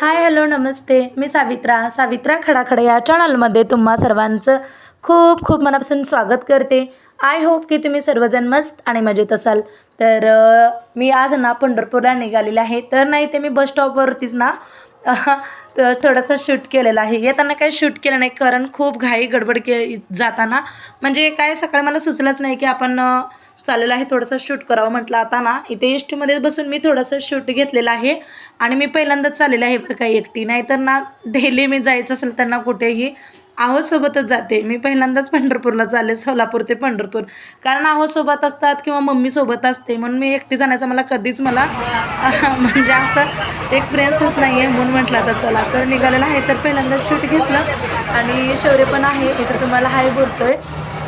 Hi hello नमस्ते. मी सावित्रा खडाखडे या चॅनलमध्ये तुम्हा सर्वांचं खूप खूप मनापासून स्वागत करते. आय होप की तुम्ही सर्वजण मस्त आणि मजेत असाल. तर मी आज ना पंढरपूरला निघालेले आहे. तर नाही ते मी बस स्टॉपवरतीच ना तर थोडंसं शूट केलेलं आहे. येताना काही शूट केलं नाही कारण खूप घाई गडबड जाताना म्हणजे काय सकाळी मला सुचलंच नाही की आपण चाललेलं आहे थोडंसं शूट करावं. म्हटलं आता ना इथे एस टीमध्ये बसून मी थोडंसं शूट घेतलेलं आहे आणि मी पहिल्यांदाच चाललेलं आहे बरं काही एकटी. नाही तर ना डेली मी जायचं असेल तर ना कुठेही सोबतच जाते. मी पहिल्यांदाच पंढरपूरला चालले, सोलापूर ते पंढरपूर. कारण सोबत असतात किंवा मम्मी सोबत असते म्हणून मी एकटी जाण्याचा मला म्हणजे असं एक्सपिरियन्सच नाही आहे. म्हणून म्हटलं आता चला तर निघालेलं आहे. तर पहिल्यांदा शूट घेतलं आणि शौर्य पण आहे इथं तुम्हाला हाय बोलतोय.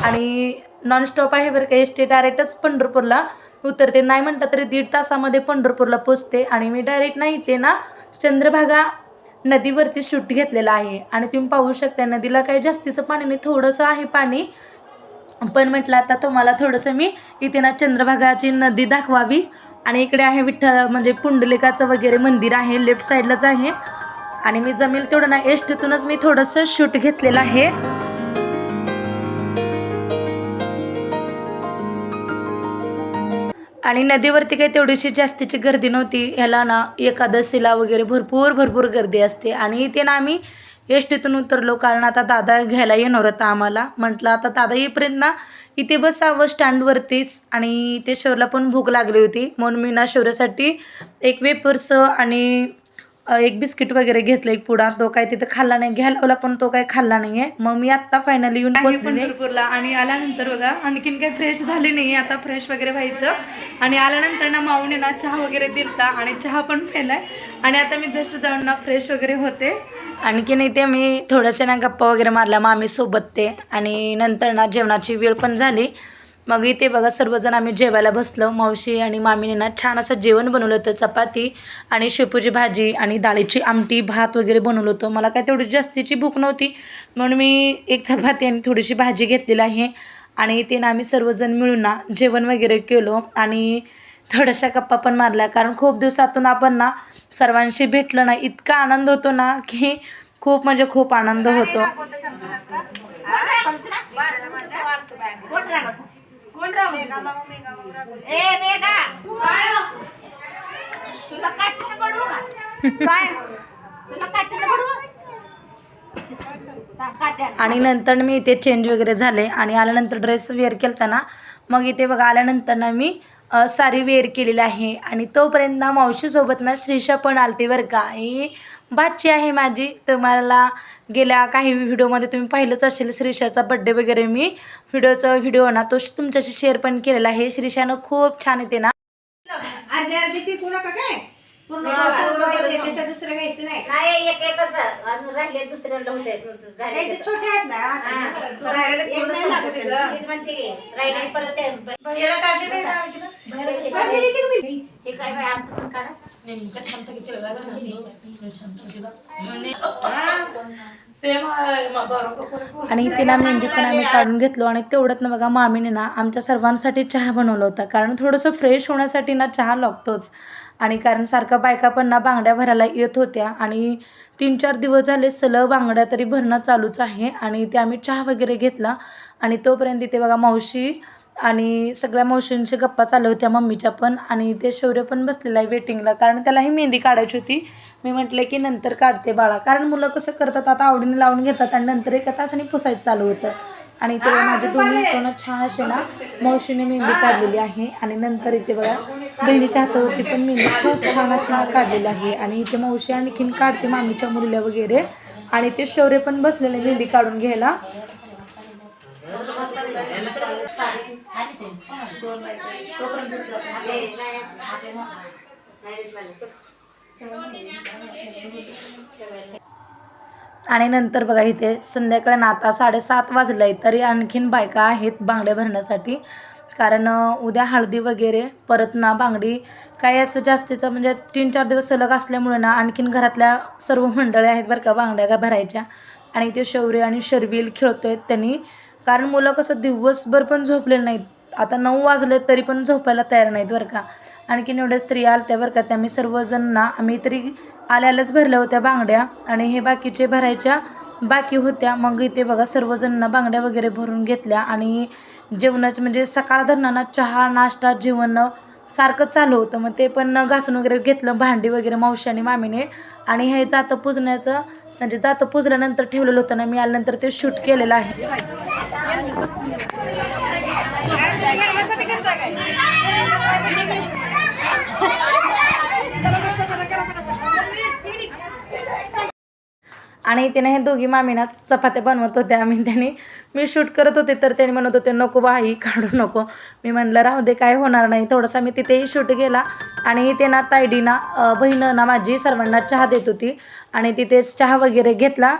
आणि नॉनस्टॉप आहे बरं का. एस टी डायरेक्टच पंढरपूरला उतरते. नाही म्हटलं तरी 1.5 तासामध्ये पंढरपूरला पोचते. आणि मी डायरेक्ट नाही ते ना चंद्रभागा नदीवरती शूट घेतलेला आहे. आणि तुम्ही पाहू शकता नदीला काही जास्तीचं पाणी नाही, थोडंसं आहे पाणी. पण म्हटलं आता तुम्हाला थोडंसं मी इथे ना चंद्रभागाची नदी दाखवावी. आणि इकडे आहे विठ्ठल म्हणजे पुंडलिकाचं वगैरे मंदिर आहे, लेफ्ट साईडलाच आहे. आणि मी जमेल तेवढं ना एस टीतूनच मी थोडंसं शूट घेतलेलं आहे. आणि नदीवरती काही तेवढीशी जास्तीची गर्दी नव्हती. ह्याला ना एकादशीला वगैरे भरपूर गर्दी असते. आणि इथे ना आम्ही एस टीतून उतरलो कारण आता दादा घ्यायला येणार होता आम्हाला. म्हटलं आता दादा येईपर्यंत ना इथे बसावं स्टँडवरतीच. आणि ते शौर्यला पण भूक लागली होती म्हणून मी ना शौर्यासाठी एक वेपर्स आणि एक बिस्किट वगैरे घेतलं, एक पुडा. तो काय तिथं खाल्ला नाही, घ्यायला लावला पण तो काय खाल्ला नाही आहे. मग मी आत्ता फायनली येऊन पोहोचले पंढरपूरला. आणि आल्यानंतर बघा आणखीन काही फ्रेश झाली नाही, आता फ्रेश वगैरे व्हायचं. आणि आल्यानंतर ना माऊने ना चहा वगैरे दिलता आणि चहा पण प्यायलाय. आणि आता मी जस्ट जाऊन ना फ्रेश वगैरे होते. आणखीन इथे मी थोड्याशा ना गप्पा वगैरे मारल्या मामीसोबत ते. आणि नंतर ना जेवणाची वेळ पण झाली. मग इथे बघा सर्वजण आम्ही जेवायला बसलो. मावशी आणि मामीने ना छान असं जेवण बनवलं होतं, चपाती आणि शेपूची भाजी आणि डाळीची आमटी, भात वगैरे बनवलं होतं. मला काय तेवढी जास्तीची भूक नव्हती म्हणून मी एक चपाती आणि थोडीशी भाजी घेतलेली आहे. आणि इथे ना आम्ही सर्वजण मिळून ना जेवण वगैरे केलो आणि थोड्याशा गप्पा पण मारल्या. कारण खूप दिवसातून आपण ना सर्वांशी भेटलं ना इतका आनंद होतो ना की खूप म्हणजे खूप आनंद होतो. आणि नंतर मी इथे चेंज वगैरे झाले आणि आल्यानंतर ड्रेस वेअर केला ना. मग इथे बघा आल्यानंतर ना मी साडी वेअर केलेली आहे. आणि तोपर्यंत ना मावशीसोबत ना श्रीषा पण आलती बरं का. ही भाची आहे माझी. तर मला गेल्या काही व्हिडिओमध्ये तुम्ही पाहिलंच असेल श्रीषाचा बड्डे वगैरे मी व्हिडिओ ना तो तुमच्याशी शेअर पण केलेला आहे. श्रीषानं खूप छान येते ना. अर्धे अर्धे फेकू नका काय पूर्ण दुसरं घ्यायचं नाही. एक एकच अजून राहिले दुसऱ्याला होते छोटे आहेत ना म्हणते राहिले परत हे काय बाय आमचं पण काढा. आणि इथे ना मेहंदी पण आम्ही काढून घेतलो. आणि तेवढ्यात ना बघा मामीने ना आमच्या सर्वांसाठी चहा बनवला होता. कारण थोडंसं फ्रेश होण्यासाठी ना चहा लागतोच. आणि कारण सारखा बायका पण ना बांगड्या भरायला येत होत्या आणि 3-4 दिवस झाले सलग बांगड्या तरी भरणं चालूच आहे. आणि इथे आम्ही चहा वगैरे घेतला. आणि तोपर्यंत इथे बघा मावशी आणि सगळ्या मावशींची गप्पा चालू होत्या, मम्मीच्या पण. आणि ते शौर्य पण बसलेला आहे वेटिंगला कारण त्यालाही मेहंदी काढायची होती. मी म्हटलं की नंतर काढते बाळा. कारण मुलं कसं करतात आता आवडीने लावून घेतात आणि नंतर एका तासाने पुसायचं चालू होतं. आणि ते माझे दोन्ही हातानं छान असे ना मावशीने मेहंदी काढलेली आहे. आणि नंतर इथे बघा बहिणीच्या हातावरती पण मेहंदी खूप छान अशी काढलेली आहे. आणि इथे मावशी आणखीन काढते मामीच्या मुलीला वगैरे. आणि ते शौर्य पण बसलेले मेहंदी काढून घ्यायला. आणि नंतर बघा इथे संध्याकाळी ना आता 7:30 वाजले आहे तरी आणखीन बायका आहेत बांगड्या भरण्यासाठी. कारण उद्या हळदी वगैरे परत ना बांगडी काय असं जास्तीचं म्हणजे 3-4 दिवस सलग असल्यामुळे ना आणखीन घरातल्या सर्व मंडळी आहेत बरं का बांगड्या भरायच्या. आणि ते शौर्य आणि शर्विल खेळतोय त्यांनी. कारण मुलं कसं दिवसभर पण झोपलेलं नाहीत आता 9 वाजले तरी पण झोपायला तयार नाहीत बरं का. आणखीन एवढ्या स्त्रिया आल्या बरं का. त्या आम्ही सर्वजण ना आम्ही तरी आल्यालाच भरल्या होत्या बांगड्या आणि हे बाकीचे भरायच्या बाकी होत्या. मग इथे बघा सर्वजण बांगड्या वगैरे भरून घेतल्या आणि जेवणाचं म्हणजे सकाळ धरणाना चहा नाश्ता जेवण सारखं चालू होतं. मग ते पण घासून वगैरे घेतलं भांडी वगैरे मावशी आणि मामीने. आणि हे जातं पुजण्याचं म्हणजे जातं पुजल्यानंतर ठेवलेलं होतं ना मी आल्यानंतर ते शूट केलेलं आहे. आणि त्याने हे दोघी मामीना चपात्या बनवत होत्या. मी शूट करत होते तर त्याने म्हणत होते नको बाई काढू नको. मी राहू दे काय होणार नाही. थोडंसं मी तिथेही शूट केला आणि ते ना तायडीना बहीण ना माझी सर्वांना चहा देत होती आणि तिथेच चहा वगैरे घेतला.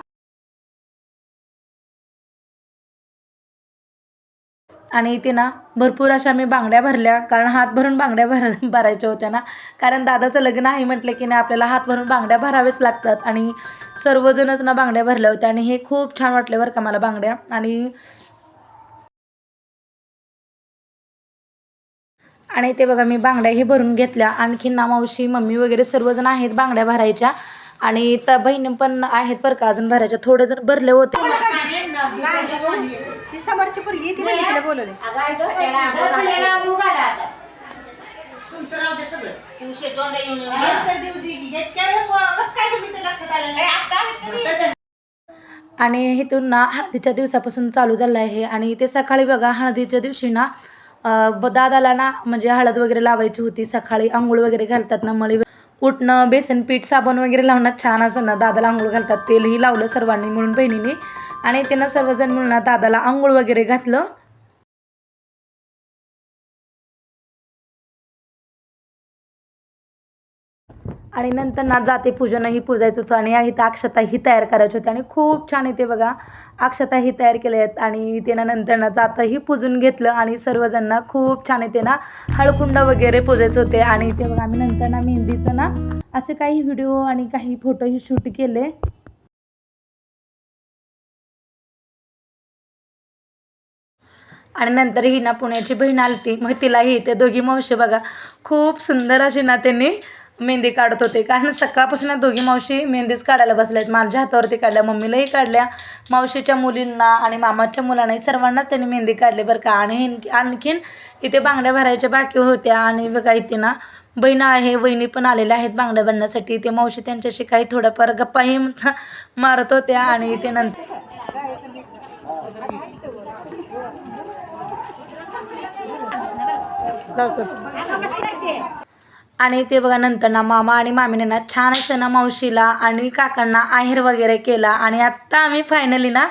आणि इथे ना भरपूर अशा मी बांगड्या भरल्या कारण हात भरून बांगड्या भरायच्या होत्या ना. कारण दादाचं लग्न आहे म्हटलं की नाही आपल्याला हात भरून बांगड्या भरावेच लागतात आणि सर्वजणच ना बांगड्या भरल्या होत्या आणि हे खूप छान वाटले बरं का मला बांगड्या. आणि ते बघा मी बांगड्या हे भरून घेतल्या. आणखीन ना मावशी मम्मी वगैरे सर्वजण आहेत बांगड्या भरायच्या आणि त्या बहिणी पण आहेत बरं का अजून भरायच्या. थोडे जण भरले होते. ती समोरची पोरगी ती बहिणीकडे बोलवले. आणि इथून ना हळदीच्या दिवसापासून चालू झालं आहे आणि ते सकाळी बघा हळदीच्या दिवशी ना दादाला ना म्हणजे हळद वगैरे लावायची होती. सकाळी आंघोळ वगैरे घालतात ना मळी उठणं बेसन पीठ साबण वगैरे लावणं छान असं ना दादाला आंघोळ घालतात. तेलही लावलं सर्वांनी मिळून बहिणीने आणि त्यांना सर्वजण मिळून दादाला आंघोळ वगैरे घातलं. आणि नंतर ना जाते पूजनही पूजायचं होतं आणि इथं अक्षताही तयार करायची होती आणि खूप छान इथे बघा अक्षताही तयार केल्या आहेत. आणि त्यानं नंतर ना जातंही पूजून घेतलं आणि सर्वजणांना खूप छान इथे ना हळकुंड वगैरे पूजायचे होते. आणि इथे बघा आम्ही नंतर ना मेहंदीचं ना असे काही व्हिडिओ आणि काही फोटोही शूट केले. आणि नंतर ही ना पुण्याची बहीण आली ती मग तिलाही ते दोघी मावशी बघा खूप सुंदर अशी ना त्यांनी मेहंदी काढत होते. कारण सकाळपासून दोघी मावशी मेहंदीच काढायला बसल्यात. माझ्या हातावरती काढल्या मम्मीलाही काढल्या मावशीच्या मुलींना आणि मामाच्या मुलांनाही सर्वांनाच त्यांनी मेहंदी काढली बरं का. आणि आणखीन इथे बांगड्या भरायच्या बाकी होत्या. आणि बघा इथे ना बहीण आहे वहिनी पण आलेल्या आहेत बांगड्या भरण्यासाठी. ते मावशी त्यांच्याशी काही थोड्याफार गप्पाही मारत होत्या. आणि ते नंतर आणि ते बघा नंतर ना मामा आणि मामीने ना छान असं ना मावशीला आणि काकांना आहेर वगैरे केला. आणि आत्ता आम्ही फायनली ना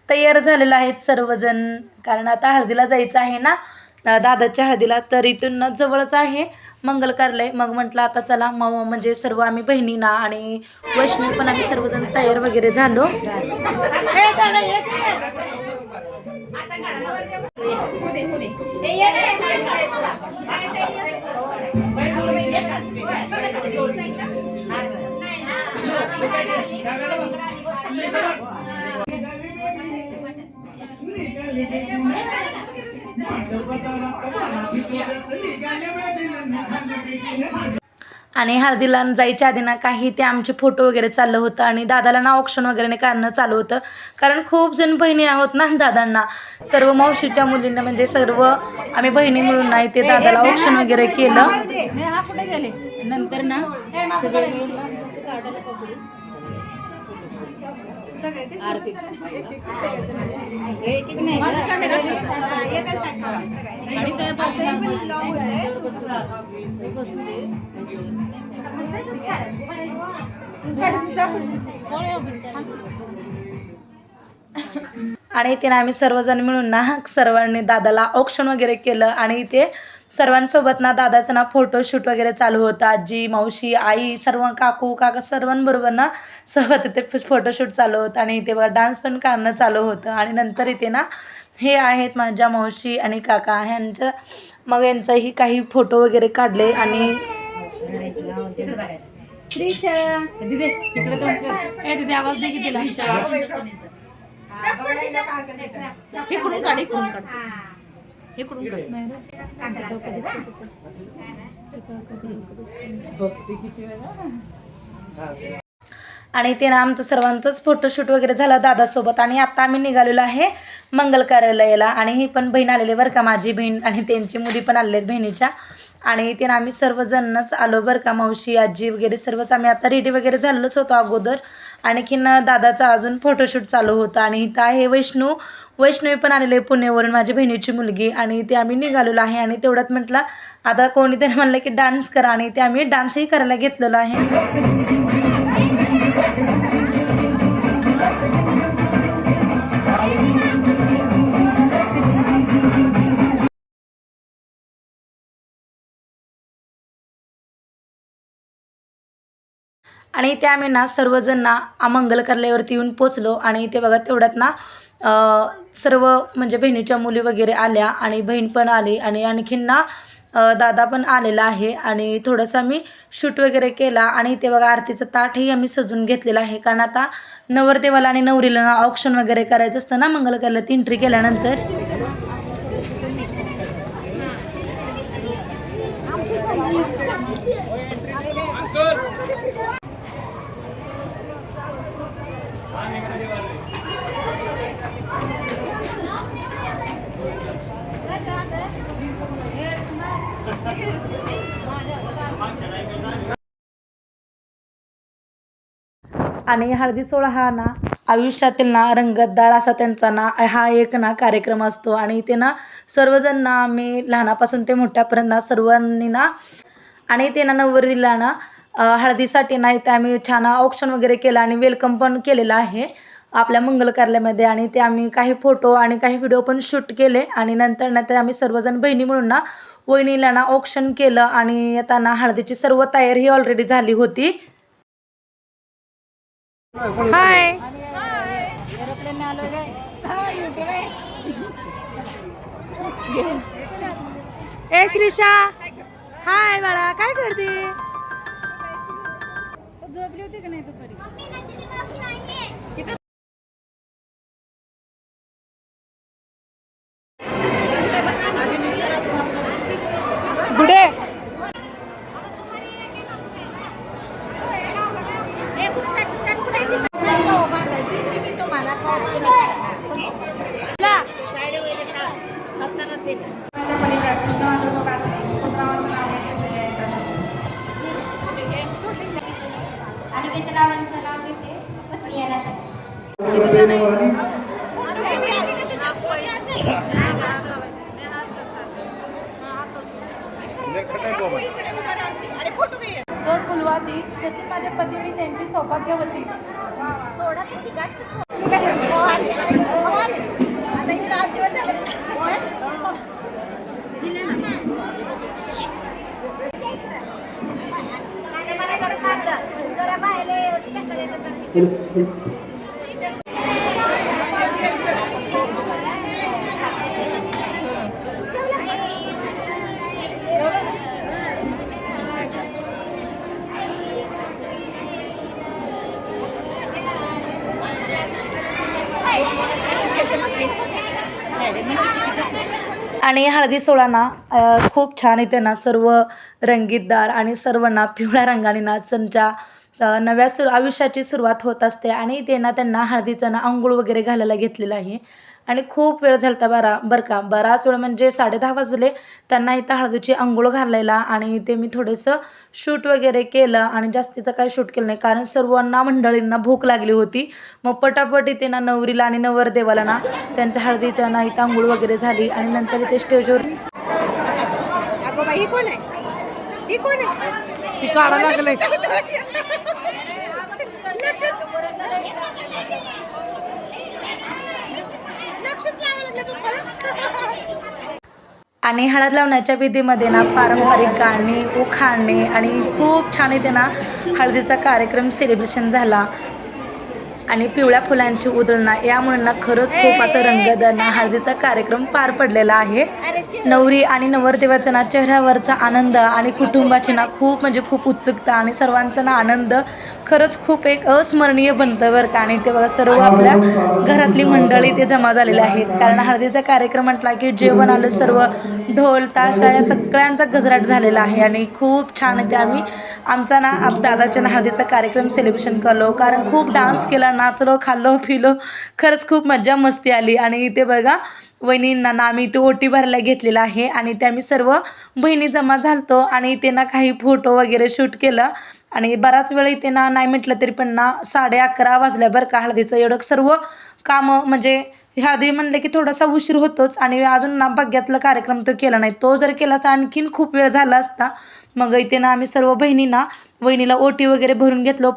तयार झालेलो आहेत सर्वजण. कारण आता हळदीला जायचं आहे ना दादाच्या हळदीला. तर इथून जवळच आहे मंगल कार्यालय. मग म्हटलं आता चला म्हणजे सर्व आम्ही बहिणींना आणि वैष्णवी पण आम्ही सर्वजण तयार वगैरे झालो. आणि हळदीला जायच्या आधी ना काही ते आमचे फोटो वगैरे चाललं होतं आणि दादाला ना ऑप्शन वगैरे काढणं चालू होतं. कारण खूप जण बहिणी आहोत ना दादांना सर्व मावशीच्या मुलींना म्हणजे सर्व आम्ही बहिणी मिळून नाही ते दादाला ऑप्शन वगैरे केलं. नंतर ना सगळे आणि ते ना आम्ही सर्वजण मिळून ना सर्वांनी दादाला ऑप्शन वगैरे केलं. आणि ते सर्वांसोबत ना दादाचं ना फोटोशूट वगैरे चालू होतं. आजी मावशी आई सर्व काकू काका सर्वांबरोबर ना सोबत इथे फोटोशूट चालू होतं. आणि इथे बघा डान्स पण काढणं चालू होतं. आणि नंतर इथे ना हे आहेत माझ्या मावशी आणि काका ह्यांचं मग यांचाही काही फोटो वगैरे काढले. आणि तिथे आवाज दे की तिला इकडून काढ. इकडून कर. नाही रे. त्यांचं डोकं दिसतं तिथं. आणि ते ना आमचं सर्वांचंच फोटोशूट वगैरे झालं दादासोबत. आणि आता आम्ही निघालेलो आहे मंगल कार्यालयाला. आणि ही पण बहीण आलेली बरं का, माझी बहीण आणि त्यांची मुली पण आलेल्या आहेत बहिणीच्या. आणि ते ना आम्ही सर्वजणच आलो बरं का, मावशी आजी वगैरे सर्वच. आम्ही आता रेडी वगैरे झालेलोच होतो अगोदर. आणखीन दादाचा अजून फोटोशूट चालू होतं. आणि इथं आहे वैष्णवी पण आलेली आहे पुण्यावरून, माझी बहिणीची मुलगी. आणि ते आम्ही निघालेलो आहे. आणि तेवढ्यात म्हटलं आता कोणीतरी म्हणलं की डान्स करा, आणि ते आम्ही डान्सही करायला घेतलेलो आहे. आणि ते आम्ही ना सर्वजण ना मंगल कार्यालयावरती येऊन पोचलो. आणि ते बघा तेवढ्यात ना सर्व म्हणजे बहिणीच्या मुली वगैरे आल्या आणि बहीण पण आली. आणि आणखीन ना दादा पण आलेला आहे. आणि थोडंसं आम्ही शूट वगैरे केला. आणि ते बघा आरतीचं ताटही आम्ही सजून घेतलेलं आहे, कारण आता नवरदेवाला आणि नवरीला ना ऑप्शन वगैरे करायचं असतं ना मंगल कार्यालयात एंट्री केल्यानंतर. आणि हळदी सोहळा हा ना आयुष्यातील ना रंगतदार असा त्यांचा ना हा एक ना कार्यक्रम असतो. आणि ते ना सर्वजण ना आम्ही लहानापासून ते मोठ्यापर्यंत ना सर्वांनी ना, आणि ते ना नवरीला ना हळदीसाठी ना इथे आम्ही छान ऑप्शन वगैरे केलं आणि वेलकम पण केलेलं आहे आपल्या मंगल कार्यालयामध्ये. आणि ते आम्ही काही फोटो आणि काही व्हिडिओ पण शूट केले. आणि नंतर आम्ही सर्वजण बहिणी म्हणून ना वहिनीला ना ऑप्शन केलं. आणि आता ना हळदीची सर्व तयारी ही ऑलरेडी झाली होती. हाय एरोप्लेन आलोय काय? ए श्रीषा, हाय बाळा, काय करते? झोपली होती की नाही दुपारी? गुडे दोन फुलवाती सचिन माझ्या पती, मी त्यांची सौभाग्यवती. आणि हळदी सोहळा ना खूप छान इथे ना सर्व रंगीतदार आणि सर्वांना पिवळ्या रंगाने ना त्यांच्या नव्या आयुष्याची सुरुवात होत असते. आणि ते ना त्यांना हळदीचं ना अंघोळ वगैरे घालायला घेतलेलं आहे. आणि खूप वेळ झाला बरं का, बराच वेळ म्हणजे 10:30 वाजले त्यांना इथं हळदीची अंघोळ घालायला. आणि ते मी थोडंसं शूट वगैरे केलं. आणि जास्तीचं काय शूट केलं नाही, कारण सर्वांना मंडळींना भूक लागली होती. मग पटापट इथे ना नवरीला आणि नवरदेवाला ना त्यांच्या हळदीचं ना इथं अंघोळ वगैरे झाली. आणि नंतर इथे स्टेजवर ती काढा लागले. आणि हळद लावण्याच्या विधीमध्ये ना पारंपरिक गाणी, उखाणे आणि खूप छान इथे ना हळदीचा कार्यक्रम सेलिब्रेशन झाला. आणि पिवळ्या फुलांची उधळणा यामुळे ना खरंच खूप असं रंगतदार ना हळदीचा कार्यक्रम पार पडलेला आहे. नवरी आणि नवरदेवाच्या ना चेहऱ्यावरचा आनंद आणि कुटुंबाची ना खूप म्हणजे खूप उत्सुकता आणि सर्वांचा ना आनंद खरंच खूप एक अस्मरणीय बनतं बरं का. आणि ते बघा सर्व आपल्या घरातली मंडळी ते जमा झालेले आहेत, कारण हळदीचा कार्यक्रम म्हटला की जेवण आलं, सर्व ढोल ताशा या सगळ्यांचा गजराट झालेला आहे. आणि खूप छान आहे ते आम्ही आमचा ना दादाच्या ना हळदीचा कार्यक्रम सेलिब्रेशन केलो, कारण खूप डान्स केला, नाचलो, खाल्लो पिलो, खरंच खूप मज्जा मस्ती आली. आणि ते बघा वहिनींना ना आम्ही ते ओटी भरायला घेतलेला आहे आणि ते आम्ही सर्व बहिणी जमा झालतो आणि ते ना काही फोटो वगैरे शूट केलं. आणि बराच वेळ इथे ना नाही म्हटलं तरी पण ना 11:30 वाजल्या बरं का. हळदीचं एवढं सर्व कामं म्हणजे हळदी म्हणले की थोडासा उशीर होतोच आणि अजून ना भाग्यातला कार्यक्रम तो केला नाही, तो जर केला असता आणखीन खूप वेळ झाला असता. मग इथे ना आम्ही सर्व बहिणींना वहिनीला ओटी वगैरे भरून घेतलो.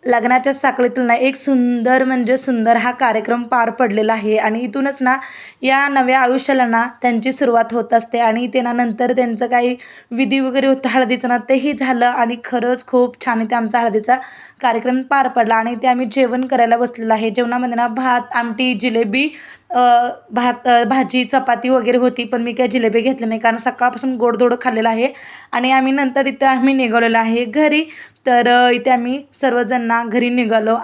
लग्नाच्या साखळीतून ना एक सुंदर म्हणजे सुंदर हा कार्यक्रम पार पडलेला आहे आणि इथूनच ना या नव्या आयुष्याला ना त्यांची सुरुवात होत असते. आणि ते ना नंतर त्यांचं काही विधी वगैरे होतं हळदीचं ना तेही झालं आणि खरंच खूप छान ते आमचा हळदीचा कार्यक्रम पार पडला. आणि ते आम्ही जेवण करायला बसलेलं आहे. जेवणामध्ये ना भात आमटी जिलेबी भाजी चपाती वगैरे होती, पण मी काही जिलेबी घेतली नाही कारण सकाळपासून गोडधोड खाल्लेलं आहे. आणि आम्ही नंतर इथं आम्ही निघालेलो आहे घरी. तर इथे आम्ही सर्वजण ना घरी निघालो.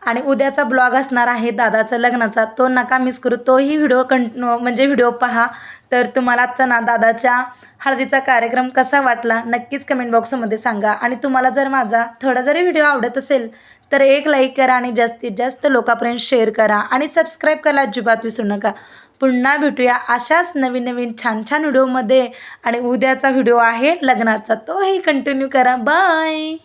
आणि उद्याचा ब्लॉग असणार आहे दादाचा लग्नाचा, तो नका मिस करू, तोही व्हिडिओ म्हणजे व्हिडिओ पहा. तर तुम्हाला आजचा ना दादाच्या हळदीचा कार्यक्रम कसा वाटला नक्कीच कमेंट बॉक्समध्ये सांगा. आणि तुम्हाला जर माझा थोडा जरी व्हिडिओ आवडत असेल तर एक लाईक करा आणि जास्तीत जास्त लोकांपर्यंत शेअर करा आणि सबस्क्राईब करायला अजिबात विसरू नका. पुन्हा भेटूया अशाच नवीन नवीन छान छान व्हिडिओमध्ये. आणि उद्याचा व्हिडिओ आहे लग्नाचा, तोही कंटिन्यू करा. बाय.